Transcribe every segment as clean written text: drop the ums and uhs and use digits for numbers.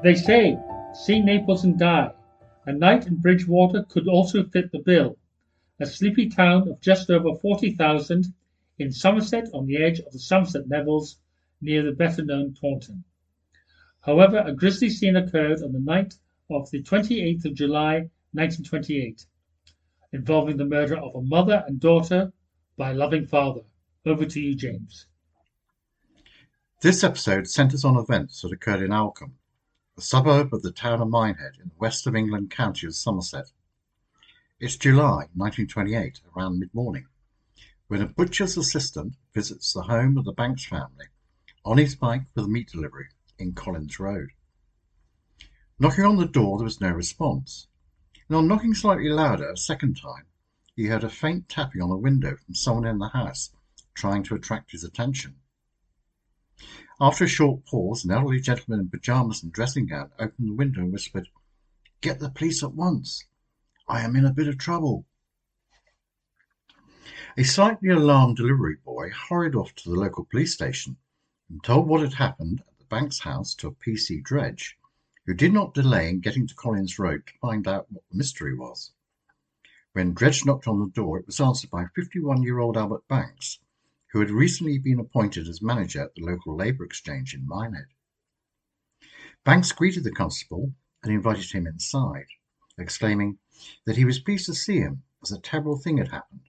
They say, see Naples and die. A night in Bridgewater could also fit the bill, a sleepy town of just over 40,000 in Somerset on the edge of the Somerset Levels near the better-known Taunton. However, a grisly scene occurred on the night of the 28th of July 1928, involving the murder of a mother and daughter by a loving father. Over to you, James. This episode centres on events that occurred in Alcombe, a suburb of the town of Minehead in the west of England county of Somerset. It's July 1928, around mid-morning, when a butcher's assistant visits the home of the Banks family on his bike with a meat delivery in Collins Road. Knocking on the door, there was no response, and on knocking slightly louder a second time, he heard a faint tapping on the window from someone in the house, trying to attract his attention. After a short pause, an elderly gentleman in pyjamas and dressing gown opened the window and whispered, "Get the police at once. I am in a bit of trouble." A slightly alarmed delivery boy hurried off to the local police station and told what had happened at the Banks house to a PC Dredge, who did not delay in getting to Collins Road to find out what the mystery was. When Dredge knocked on the door, it was answered by 51-year-old Albert Banks, who had recently been appointed as manager at the local labour exchange in Minehead. Banks greeted the constable and invited him inside, exclaiming that he was pleased to see him as a terrible thing had happened.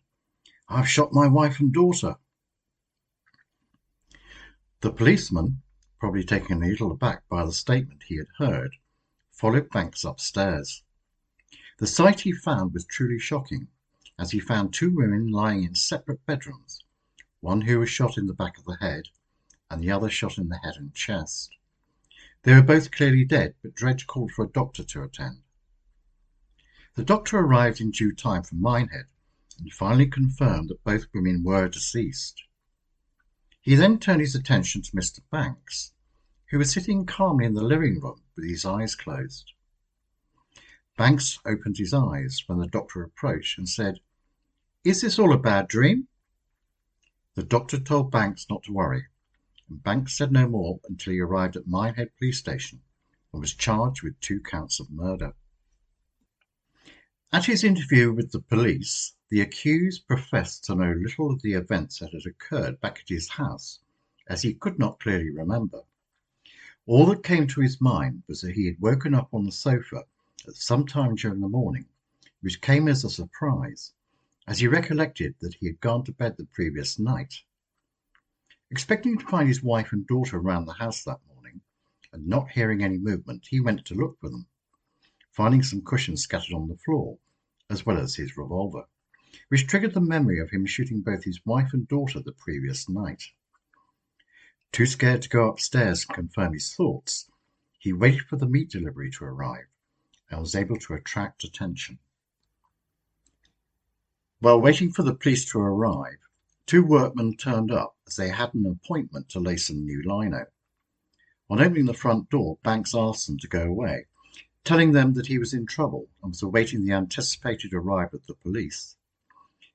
"I've shot my wife and daughter." The policeman, probably taken a little aback by the statement he had heard, followed Banks upstairs. The sight he found was truly shocking, as he found two women lying in separate bedrooms, one who was shot in the back of the head and the other shot in the head and chest. They were both clearly dead, but Dredge called for a doctor to attend. The doctor arrived in due time from Minehead and finally confirmed that both women were deceased. He then turned his attention to Mr. Banks, who was sitting calmly in the living room with his eyes closed. Banks opened his eyes when the doctor approached and said, "Is this all a bad dream?" The doctor told Banks not to worry, and Banks said no more until he arrived at Minehead police station and was charged with 2 counts of murder. At his interview with the police, the accused professed to know little of the events that had occurred back at his house, as he could not clearly remember. All that came to his mind was that he had woken up on the sofa at some time during the morning, which came as a surprise, as he recollected that he had gone to bed the previous night. Expecting to find his wife and daughter around the house that morning, and not hearing any movement, he went to look for them, finding some cushions scattered on the floor, as well as his revolver, which triggered the memory of him shooting both his wife and daughter the previous night. Too scared to go upstairs and confirm his thoughts, he waited for the meat delivery to arrive and was able to attract attention. While waiting for the police to arrive, 2 workmen turned up as they had an appointment to lay some new lino. On opening the front door, Banks asked them to go away, telling them that he was in trouble and was awaiting the anticipated arrival of the police.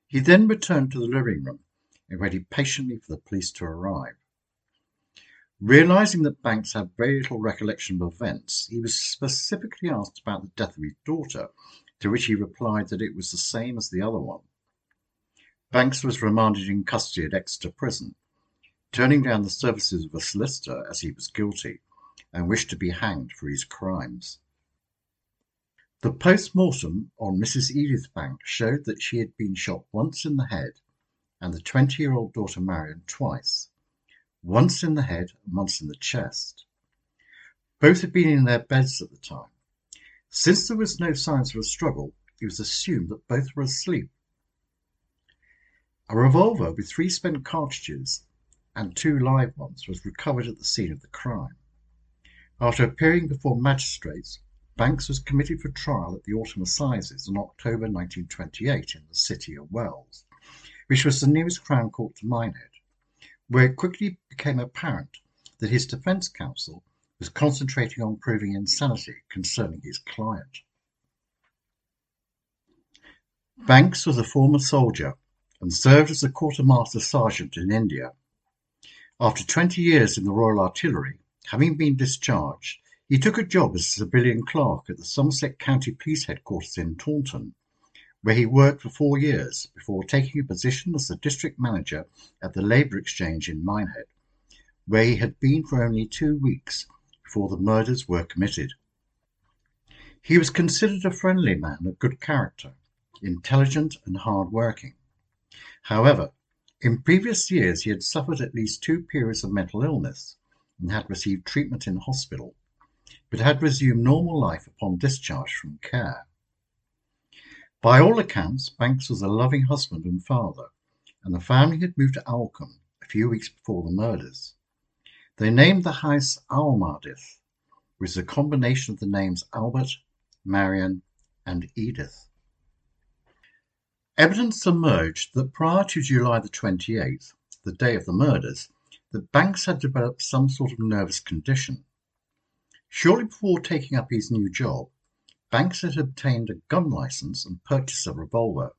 He then returned to the living room and waited patiently for the police to arrive. Realizing that Banks had very little recollection of events, he was specifically asked about the death of his daughter, to which he replied that it was the same as the other one. Banks was remanded in custody at Exeter Prison, turning down the services of a solicitor as he was guilty and wished to be hanged for his crimes. The post-mortem on Mrs. Edith Banks showed that she had been shot once in the head and the 20-year-old daughter Marion twice, once in the head and once in the chest. Both had been in their beds at the time. Since there was no signs of a struggle, it was assumed that both were asleep. A revolver with 3 spent cartridges and 2 live ones was recovered at the scene of the crime. After appearing before magistrates, Banks was committed for trial at the Autumn Assizes in October 1928 in the city of Wells, which was the nearest Crown Court to Minehead, where it quickly became apparent that his defence counsel was concentrating on proving insanity concerning his client. Banks was a former soldier and served as a quartermaster sergeant in India. After 20 years in the Royal Artillery, having been discharged, He took a job as a civilian clerk at the Somerset County Police Headquarters in Taunton, where he worked for 4 years before taking a position as the district manager at the Labour Exchange in Minehead, where he had been for only 2 weeks before the murders were committed. He was considered a friendly man of good character, intelligent and hard-working. However, in previous years he had suffered at least 2 periods of mental illness and had received treatment in hospital, but had resumed normal life upon discharge from care. By all accounts, Banks was a loving husband and father, and the family had moved to Alcombe a few weeks before the murders. They named the house Almardith, which is a combination of the names Albert, Marion, and Edith. Evidence emerged that prior to July the 28th, the day of the murders, that Banks had developed some sort of nervous condition. Shortly before taking up his new job, Banks had obtained a gun license and purchased a revolver,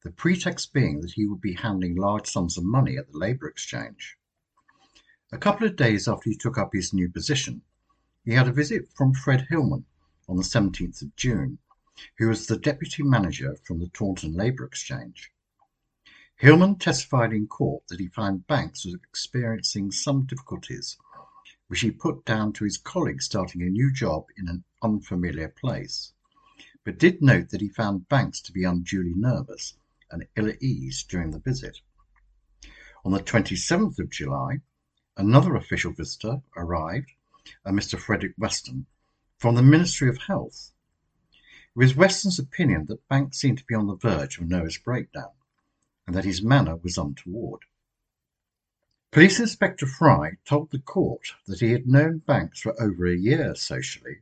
the pretext being that he would be handling large sums of money at the Labour Exchange. A couple of days after he took up his new position, he had a visit from Fred Hillman on the 17th of June, who was the deputy manager from the Taunton Labour Exchange. Hillman testified in court that he found Banks was experiencing some difficulties, which he put down to his colleague starting a new job in an unfamiliar place, but did note that he found Banks to be unduly nervous and ill at ease during the visit. On the 27th of July, another official visitor arrived, a Mr. Frederick Weston, from the Ministry of Health. It was Weston's opinion that Banks seemed to be on the verge of a nervous breakdown, and that his manner was untoward. Police Inspector Fry told the court that he had known Banks for over a year socially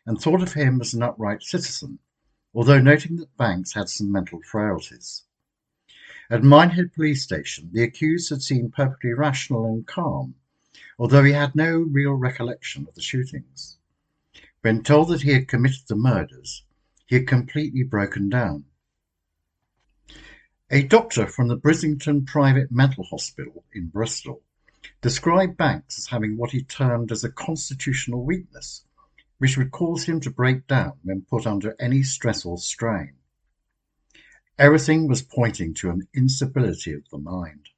and thought of him as an upright citizen, although noting that Banks had some mental frailties. At Minehead Police Station, the accused had seemed perfectly rational and calm, although he had no real recollection of the shootings. When told that he had committed the murders, he had completely broken down. A doctor from the Brislington Private Mental Hospital in Bristol described Banks as having what he termed as a constitutional weakness, which would cause him to break down when put under any stress or strain. Everything was pointing to an instability of the mind.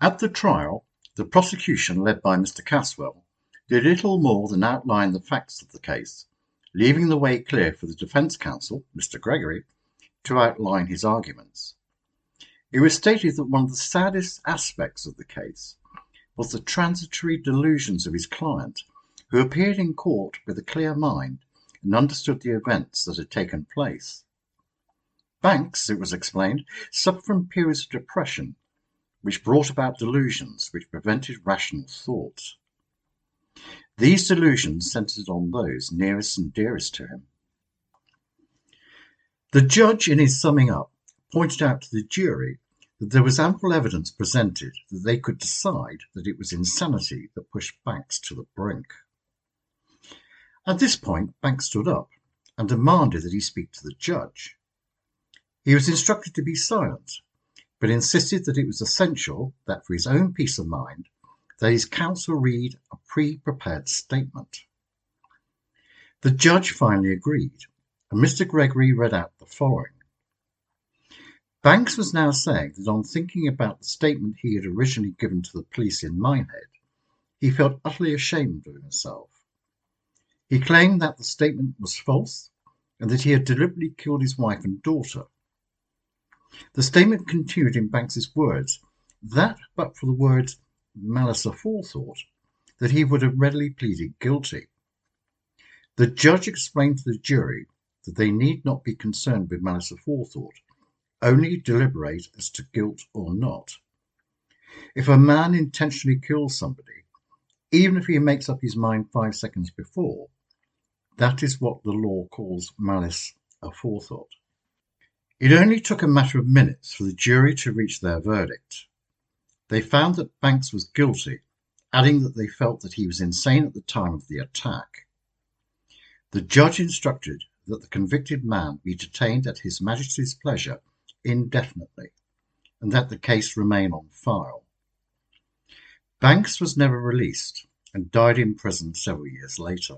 At the trial, the prosecution, led by Mr. Caswell, did little more than outline the facts of the case, leaving the way clear for the defence counsel, Mr. Gregory, to outline his arguments. It was stated that one of the saddest aspects of the case was the transitory delusions of his client, who appeared in court with a clear mind and understood the events that had taken place. Banks, it was explained, suffered from periods of depression, which brought about delusions which prevented rational thought. These delusions centred on those nearest and dearest to him. The judge, in his summing up, pointed out to the jury that there was ample evidence presented that they could decide that it was insanity that pushed Banks to the brink. At this point, Banks stood up and demanded that he speak to the judge. He was instructed to be silent, but insisted that it was essential that for his own peace of mind, that his counsel read a pre-prepared statement. The judge finally agreed, and Mr. Gregory read out the following. Banks was now saying that on thinking about the statement he had originally given to the police in Minehead, he felt utterly ashamed of himself. He claimed that the statement was false and that he had deliberately killed his wife and daughter. The statement continued in Banks's words that, but for the words malice aforethought, that he would have readily pleaded guilty. The judge explained to the jury that they need not be concerned with malice aforethought, only deliberate as to guilt or not. If a man intentionally kills somebody, even if he makes up his mind 5 seconds before, that is what the law calls malice aforethought. It only took a matter of minutes for the jury to reach their verdict. They found that Banks was guilty, adding that they felt that he was insane at the time of the attack. The judge instructed that the convicted man be detained at His Majesty's pleasure indefinitely, and that the case remain on file. Banks was never released, and died in prison several years later.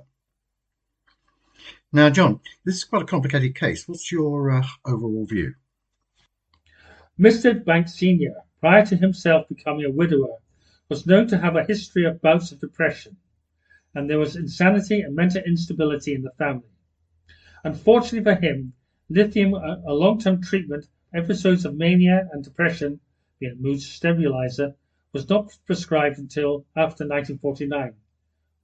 Now, John, this is quite a complicated case. What's your overall view? Mr. Banks Sr., prior to himself becoming a widower, was known to have a history of bouts of depression, and there was insanity and mental instability in the family. Unfortunately for him, lithium, a long-term treatment, episodes of mania and depression, being a mood stabilizer, was not prescribed until after 1949,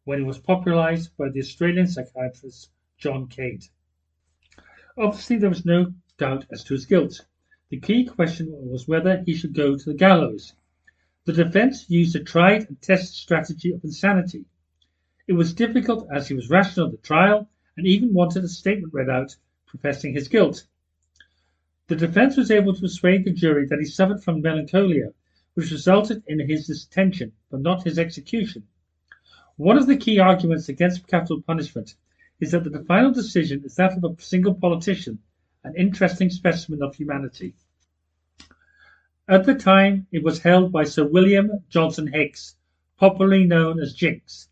when it was popularized by the Australian psychiatrist John Cade. Obviously, there was no doubt as to his guilt. The key question was whether he should go to the gallows. The defense used a tried and tested strategy of insanity. It was difficult as he was rational at the trial and even wanted a statement read out professing his guilt. The defense was able to persuade the jury that he suffered from melancholia, which resulted in his detention, but not his execution. One of the key arguments against capital punishment is that the final decision is that of a single politician, an interesting specimen of humanity. At the time, it was held by Sir William Johnson Hicks, popularly known as Jinx.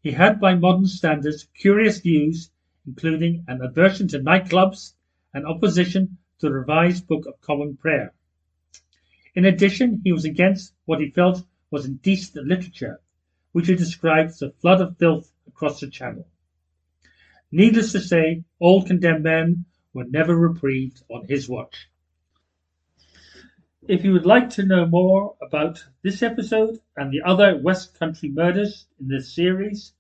He had, by modern standards, curious views, including an aversion to nightclubs and opposition to the revised Book of Common Prayer. In addition, he was against what he felt was indecent literature, which he described as a flood of filth across the Channel. Needless to say, all condemned men were never reprieved on his watch. If you would like to know more about this episode and the other West Country murders in this series,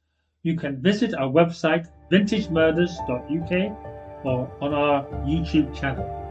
you can visit our website vintagemurders.uk or on our YouTube channel.